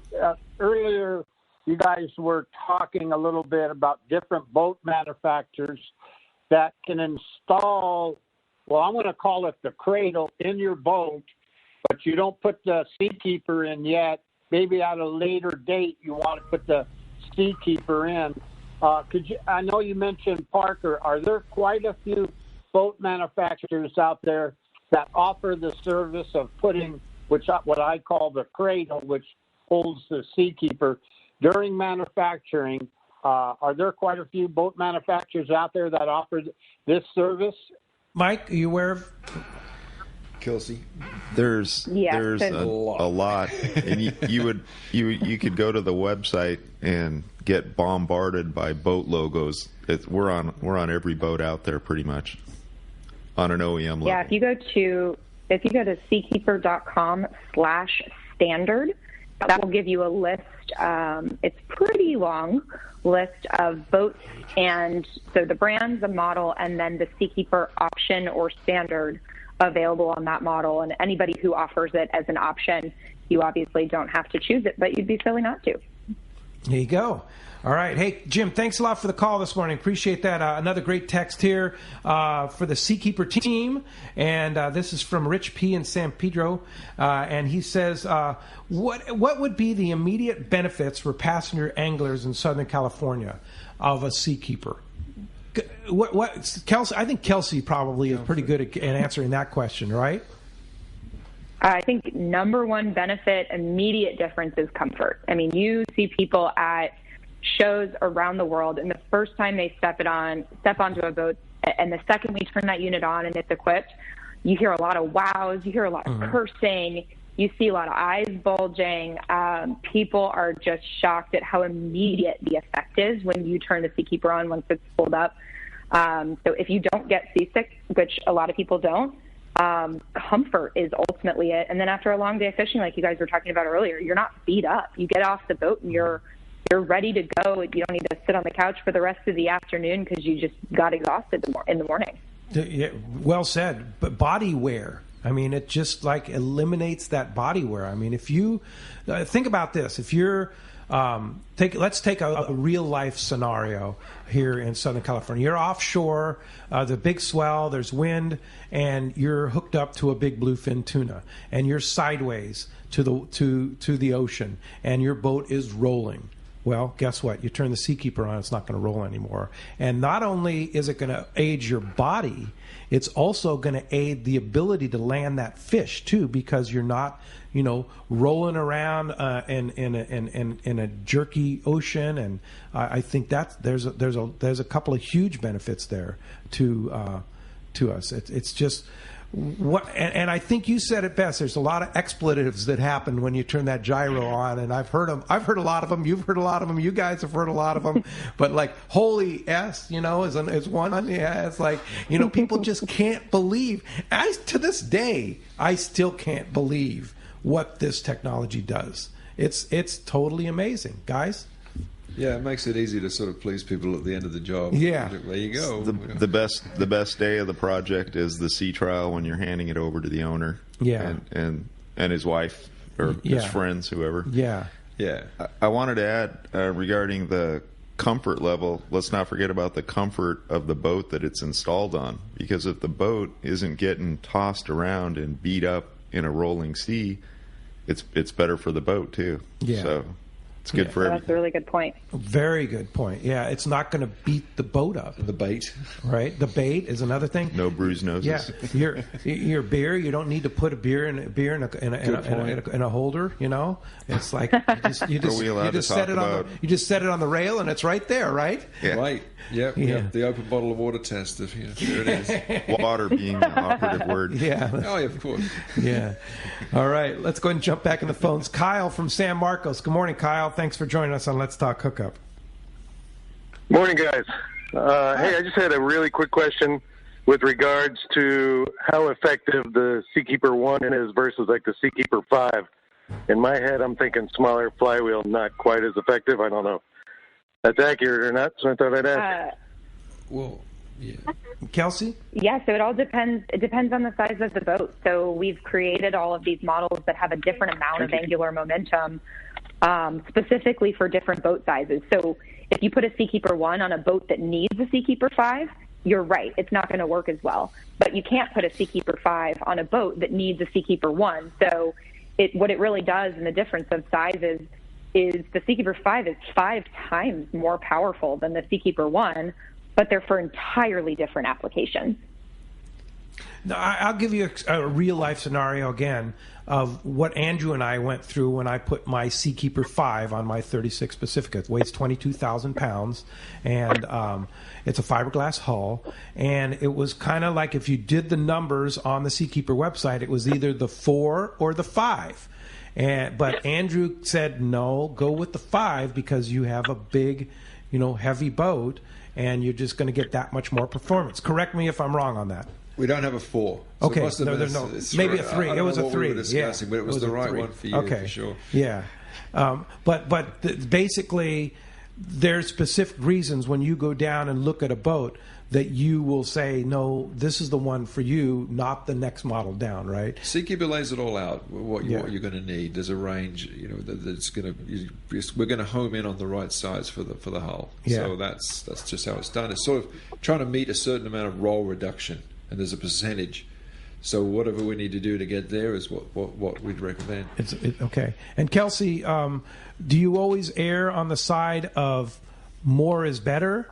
earlier you guys were talking a little bit about different boat manufacturers that can install, well, I'm going to call it the cradle in your boat, but you don't put the Seakeeper in yet. Maybe at a later date you want to put the Seakeeper in. I know you mentioned Parker. Are there quite a few boat manufacturers out there that offer the service of putting, what I call the cradle, which holds the Seakeeper, during manufacturing? Are there quite a few boat manufacturers out there that offer this service? Mike, are you aware of? Kelsey, there's a lot, and you could go to the website and get bombarded by boat logos. We're on every boat out there pretty much on an OEM level. Yeah, if you go to seakeeper.com/standard, that will give you a list. It's pretty long list of boats, and so the brand, the model, and then the Seakeeper option or standard available on that model. And anybody who offers it as an option, you obviously don't have to choose it, but you'd be silly not to. There you go. All right. Hey, Jim, thanks a lot for the call this morning. Appreciate that. Another great text here for the Seakeeper team. And this is from Rich P. in San Pedro. And he says, what would be the immediate benefits for passenger anglers in Southern California of a Seakeeper? What Kelsey? I think Kelsey probably is pretty good at answering that question, right? I think number one benefit, immediate difference, is comfort. I mean, you see people at shows around the world, and the first time they step onto a boat, and the second we turn that unit on and it's equipped, you hear a lot of wows, you hear a lot of cursing, You see a lot of eyes bulging. People are just shocked at how immediate the effect is when you turn the Seakeeper on once it's pulled up. So if you don't get seasick, which a lot of people don't, comfort is ultimately it. And then after a long day of fishing, like you guys were talking about earlier, you're not beat up. You get off the boat and you're ready to go. You don't need to sit on the couch for the rest of the afternoon because you just got exhausted in the morning. Yeah, well said. But body wear. I mean, it just like eliminates that body wear. I mean, if you think about this, if you're let's take a real life scenario here in Southern California. You're offshore, the big swell, there's wind, and you're hooked up to a big bluefin tuna, and you're sideways to the ocean, and your boat is rolling. Well, guess what? You turn the Seakeeper on, it's not going to roll anymore. And not only is it going to aid your body, it's also going to aid the ability to land that fish too, because you're not, rolling around in a jerky ocean. And I think that there's a couple of huge benefits there to us. It's just. And I think you said it best. There's a lot of expletives that happen when you turn that gyro on, and I've heard them. I've heard a lot of them. You've heard a lot of them. You guys have heard a lot of them. But like holy S, is one. Yeah, it's like people just can't believe. To this day, I still can't believe what this technology does. It's totally amazing, guys. Yeah, it makes it easy to sort of please people at the end of the job. Yeah, there you go. The best day of the project is the sea trial when you're handing it over to the owner. Yeah, and his wife or his friends, whoever. Yeah. I wanted to add regarding the comfort level. Let's not forget about the comfort of the boat that it's installed on, because if the boat isn't getting tossed around and beat up in a rolling sea, it's better for the boat too. Yeah. So. It's good for everything. That's a really good point. Very good point. Yeah, it's not going to beat the boat up. The bait. Right? The bait is another thing. No bruised noses. Yeah. Your beer, you don't need to put a beer in a holder, It's like you just set it on the rail and it's right there, right? Yeah. Right. Yep. Yeah. The open bottle of water test. There it is. Water being the operative word. Yeah. Oh, yeah, of course. Yeah. All right. Let's go ahead and jump back in the phones. Kyle from San Marcos. Good morning, Kyle. Thanks for joining us on Let's Talk Hookup. Morning, guys. Hey, I just had a really quick question with regards to how effective the Seakeeper 1 is versus like the Seakeeper 5. In my head, I'm thinking smaller flywheel, not quite as effective. I don't know if that's accurate or not, so I thought I'd ask. Well, yeah. Kelsey? Yeah, so it all depends. It depends on the size of the boat. So we've created all of these models that have a different amount of angular momentum, specifically for different boat sizes. So if you put a Seakeeper 1 on a boat that needs a Seakeeper 5, you're right, it's not going to work as well. But you can't put a Seakeeper 5 on a boat that needs a Seakeeper 1. So what it really does, and the difference of sizes, is the Seakeeper 5 is 5 times more powerful than the Seakeeper 1, but they're for entirely different applications. Now, I'll give you a real-life scenario again of what Andrew and I went through when I put my Seakeeper 5 on my 36 Pacifica. It weighs 22,000 pounds, and it's a fiberglass hull. And it was kind of like if you did the numbers on the Seakeeper website, it was either the 4 or the 5. But Andrew said, no, go with the 5 because you have a big, heavy boat, and you're just going to get that much more performance. Correct me if I'm wrong on that. We don't have a 4. So okay, there's no. Maybe a 3. It was a 3. We were discussing, but it was the right one for you, for sure. Yeah, but basically, there's specific reasons when you go down and look at a boat that you will say, no, this is the one for you, not the next model down, right? Seakeeper lays it all out. What you're going to need. There's a range, that's going to. We're going to home in on the right size for the hull. Yeah. So that's just how it's done. It's sort of trying to meet a certain amount of roll reduction. And there's a percentage, so whatever we need to do to get there is what we'd recommend. Okay. And Kelsey, do you always err on the side of more is better?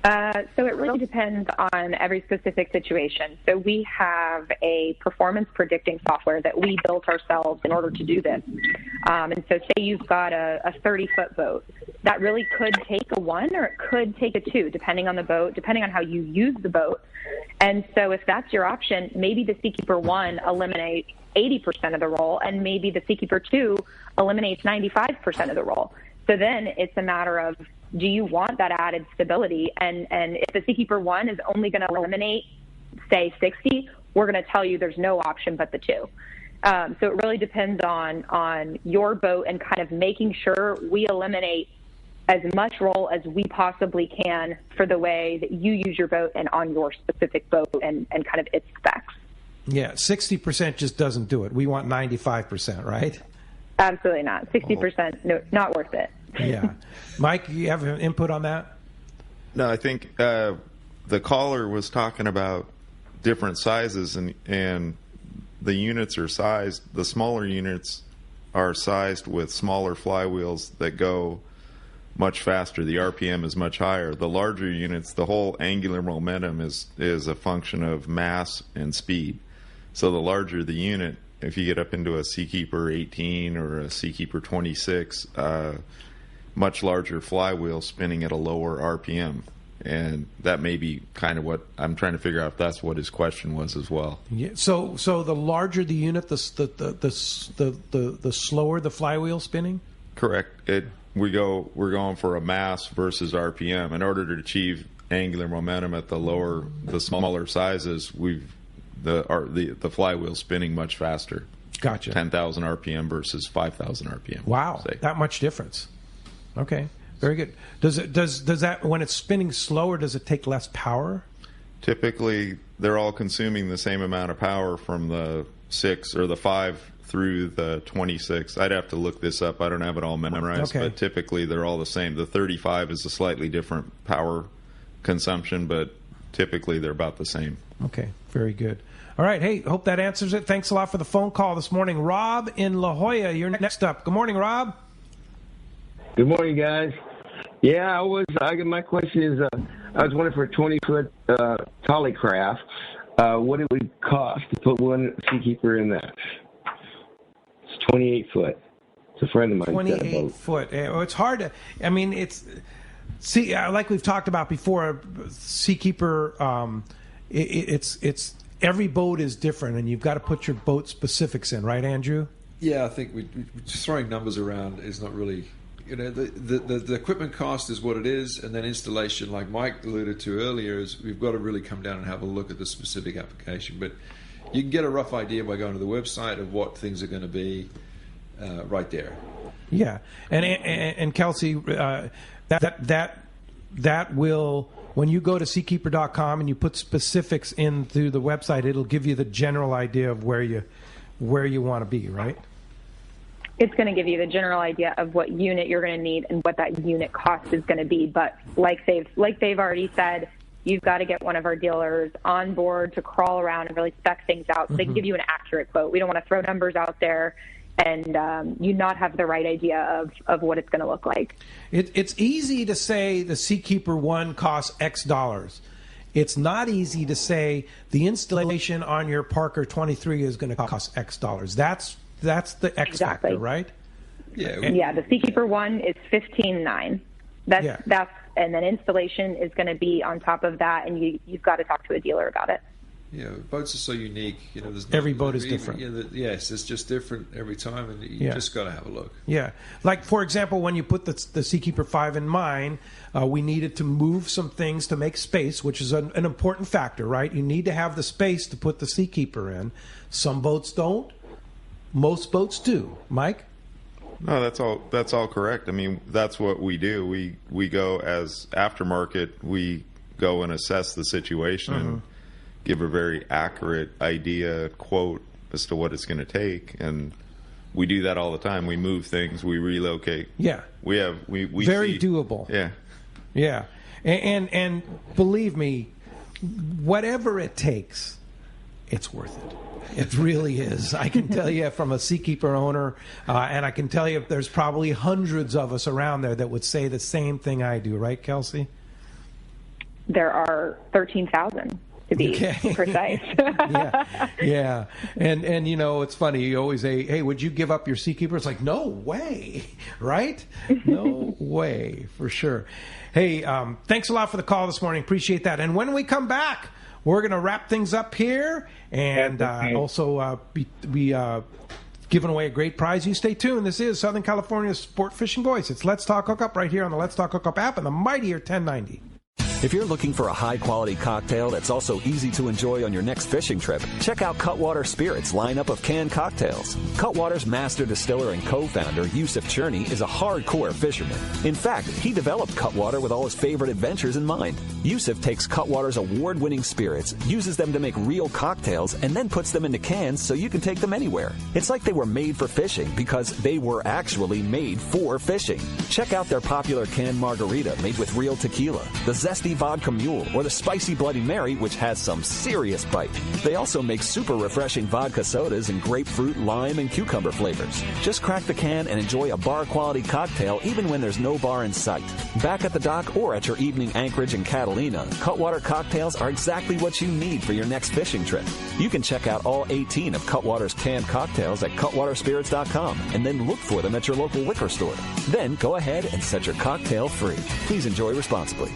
So it really depends on every specific situation. So we have a performance predicting software that we built ourselves in order to do this. And so say you've got a 30-foot boat. That really could take a 1 or it could take a 2, depending on the boat, depending on how you use the boat. And so if that's your option, maybe the Seakeeper 1 eliminates 80% of the roll, and maybe the Seakeeper 2 eliminates 95% of the roll. So then it's a matter of, do you want that added stability? And if the Seakeeper 1 is only going to eliminate, say, 60, we're going to tell you there's no option but the 2. So it really depends on your boat and kind of making sure we eliminate as much roll as we possibly can for the way that you use your boat and on your specific boat and kind of its specs. Yeah, 60% just doesn't do it. We want 95%, right? Absolutely not. 60%, no, not worth it. Yeah. Mike, you have an input on that? No, I think the caller was talking about different sizes, and the units are sized. The smaller units are sized with smaller flywheels that go much faster. The RPM is much higher. The larger units, the whole angular momentum is a function of mass and speed. So the larger the unit, if you get up into a Seakeeper 18 or a Seakeeper 26, much larger flywheel spinning at a lower RPM. And that may be kind of what I'm trying to figure out if that's what his question was as well. Yeah. So the larger the unit, the slower the flywheel spinning? Correct. We're going for a mass versus RPM. In order to achieve angular momentum at the smaller sizes, the flywheel spinning much faster. Gotcha. 10,000 RPM versus 5,000 RPM. Wow, that much difference. Okay, very good. Does that, when it's spinning slower, does it take less power? Typically, they're all consuming the same amount of power from the 6 or the 5 through the 26. I'd have to look this up. I don't have it all memorized, okay. But typically they're all the same. The 35 is a slightly different power consumption, but typically they're about the same. Okay, very good. All right, hey, hope that answers it. Thanks a lot for the phone call this morning. Rob in La Jolla, you're next up. Good morning, Rob. Good morning, guys. Yeah, my question is, I was wondering for a 20-foot Tollycraft, what it would cost to put one Seakeeper in that. It's 28 foot. It's a friend of mine. 28 foot. It's hard to, I mean, like we've talked about before, Seakeeper, it's every boat is different, and you've got to put your boat specifics in, right, Andrew? Yeah, I think we just throwing numbers around is not really, the equipment cost is what it is, and then installation, like Mike alluded to earlier, is we've got to really come down and have a look at the specific application. But you can get a rough idea by going to the website of what things are going to be right there. Yeah, and Kelsey, that will, when you go to seakeeper.com and you put specifics in through the website, it'll give you the general idea of where you want to be, right? It's going to give you the general idea of what unit you're going to need and what that unit cost is going to be. But like they've already said, you've got to get one of our dealers on board to crawl around and really spec things out so they can give you an accurate quote. We don't want to throw numbers out there and you not have the right idea of what it's going to look like. It's easy to say the Seakeeper 1 costs X dollars. It's not easy to say the installation on your Parker 23 is going to cost X dollars. That's the X factor, right? Yeah. The Seakeeper 1 is $15,900. That's and then installation is going to be on top of that, and you've got to talk to a dealer about it. Yeah, boats are so unique. Every boat is different. Yes, it's just different every time, and you just got to have a look. Yeah, like for example, when you put the Seakeeper 5 in mine, we needed to move some things to make space, which is an important factor, right? You need to have the space to put the Seakeeper in. Some boats don't. Most boats do. Mike? No, that's all correct. I mean, that's what we do. We go as aftermarket. We go and assess the situation and give a very accurate idea, quote as to what it's going to take, and we do that all the time. We move things, we relocate. Yeah, we very doable. Yeah, and believe me, whatever it takes, it's worth it. It really is. I can tell you from a Seakeeper owner, and I can tell you there's probably hundreds of us around there that would say the same thing I do. Right, Kelsey? There are 13,000 to be precise. Yeah. And it's funny. You always say, "Hey, would you give up your Seakeeper?" It's like, no way, right? No way, for sure. Hey, thanks a lot for the call this morning. Appreciate that. And when we come back, we're going to wrap things up here and also be giving away a great prize. You stay tuned. This is Southern California's Sport Fishing Voice. It's Let's Talk Hookup right here on the Let's Talk Hookup app and the mightier 1090. If you're looking for a high-quality cocktail that's also easy to enjoy on your next fishing trip, check out Cutwater Spirits' lineup of canned cocktails. Cutwater's master distiller and co-founder, Yusuf Cherney, is a hardcore fisherman. In fact, he developed Cutwater with all his favorite adventures in mind. Yusuf takes Cutwater's award-winning spirits, uses them to make real cocktails, and then puts them into cans so you can take them anywhere. It's like they were made for fishing because they were actually made for fishing. Check out their popular canned margarita made with real tequila, the zesty vodka mule, or the spicy Bloody Mary, which has some serious bite. They also make super refreshing vodka sodas in grapefruit, lime, and cucumber flavors. Just crack the can and enjoy a bar-quality cocktail even when there's no bar in sight. Back at the dock or at your evening anchorage in Catalina, Cutwater cocktails are exactly what you need for your next fishing trip. You can check out all 18 of Cutwater's canned cocktails at cutwaterspirits.com and then look for them at your local liquor store. Then go ahead and set your cocktail free. Please enjoy responsibly.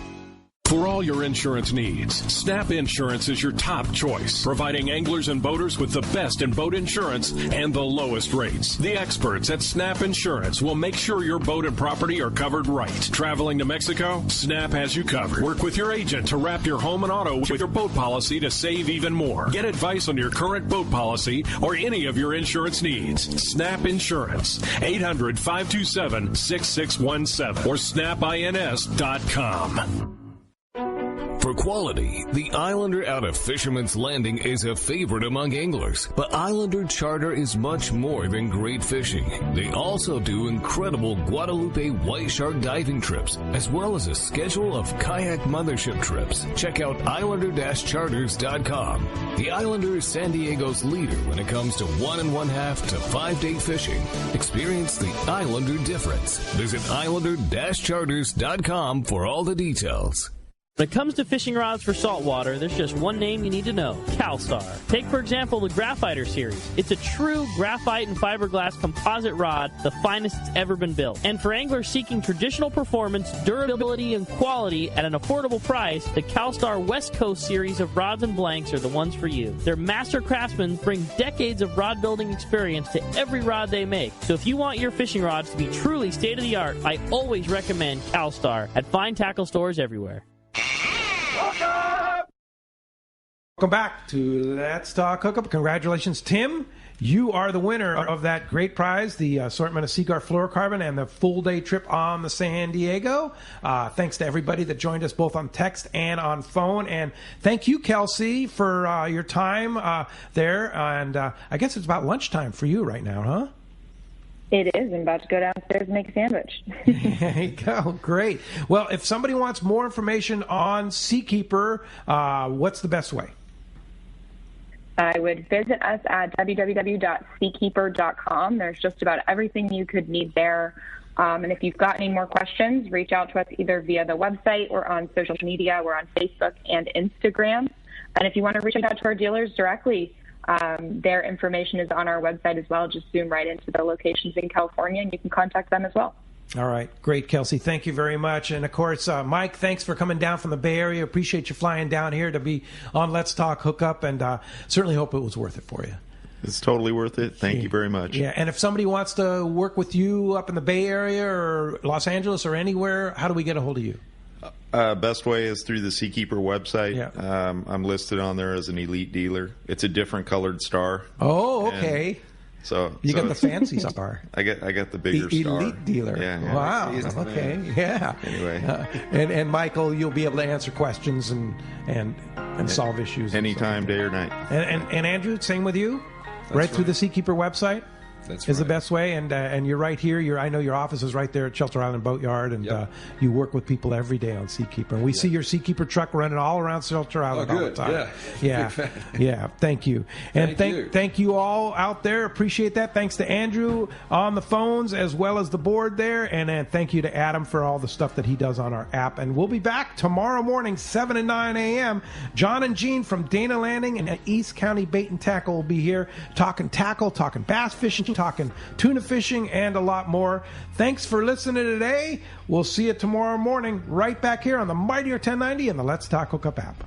For all your insurance needs, Snap Insurance is your top choice, providing anglers and boaters with the best in boat insurance and the lowest rates. The experts at Snap Insurance will make sure your boat and property are covered right. Traveling to Mexico? Snap has you covered. Work with your agent to wrap your home and auto with your boat policy to save even more. Get advice on your current boat policy or any of your insurance needs. Snap Insurance, 800-527-6617 or snapins.com. For quality, the Islander out of Fisherman's Landing is a favorite among anglers. But Islander Charter is much more than great fishing. They also do incredible Guadalupe white shark diving trips, as well as a schedule of kayak mothership trips. Check out islander-charters.com. The Islander is San Diego's leader when it comes to 1 1/2 to 5-day fishing. Experience the Islander difference. Visit islander-charters.com for all the details. When it comes to fishing rods for saltwater, there's just one name you need to know, CalStar. Take, for example, the Graphiter series. It's a true graphite and fiberglass composite rod, the finest it's ever been built. And for anglers seeking traditional performance, durability, and quality at an affordable price, the CalStar West Coast series of rods and blanks are the ones for you. Their master craftsmen bring decades of rod building experience to every rod they make. So if you want your fishing rods to be truly state-of-the-art, I always recommend CalStar at fine tackle stores everywhere. Welcome back to Let's Talk Hookup. Congratulations, Tim. You are the winner of that great prize, the assortment of Seaguar fluorocarbon and the full-day trip on the San Diego. Thanks to everybody that joined us both on text and on phone. And thank you, Kelsey, for your time there. And I guess it's about lunchtime for you right now, huh? It is. I'm about to go downstairs and make a sandwich. There you go. Great. Well, if somebody wants more information on Seakeeper, what's the best way? I would visit us at www.seakeeper.com. There's just about everything you could need there. And if you've got any more questions, reach out to us either via the website or on social media. We're on Facebook and Instagram. And if you want to reach out to our dealers directly, their information is on our website as well. Just zoom right into the locations in California, and you can contact them as well. All right. Great, Kelsey. Thank you very much. And, of course, Mike, thanks for coming down from the Bay Area. Appreciate you flying down here to be on Let's Talk Hookup, and certainly hope it was worth it for you. It's totally worth it. Thank you very much. Yeah, and if somebody wants to work with you up in the Bay Area or Los Angeles or anywhere, how do we get a hold of you? Best way is through the Seakeeper website. Yeah. I'm listed on there as an elite dealer. It's a different colored star. Oh, okay. So you got the fancy star. I got the bigger the star. Elite dealer. Yeah. Wow. Okay. Yeah. Anyway. And Michael, you'll be able to answer questions and solve issues anytime, day or night. And Andrew, same with you. Right through the Seakeeper website. That's is the best way, and you're right here. I know your office is right there at Shelter Island Boatyard, and you work with people every day on Seakeeper. And we see your Seakeeper truck running all around Shelter Island all the time. Yeah. Thank you, and thank you all out there. Appreciate that. Thanks to Andrew on the phones as well as the board there, and thank you to Adam for all the stuff that he does on our app. And we'll be back tomorrow morning, 7 and 9 a.m. John and Jean from Dana Landing and East County Bait and Tackle will be here talking tackle, talking bass fishing, talking tuna fishing, and a lot more. Thanks for listening today. We'll see you tomorrow morning right back here on the Mightier 1090 and the Let's Talk Hookup app.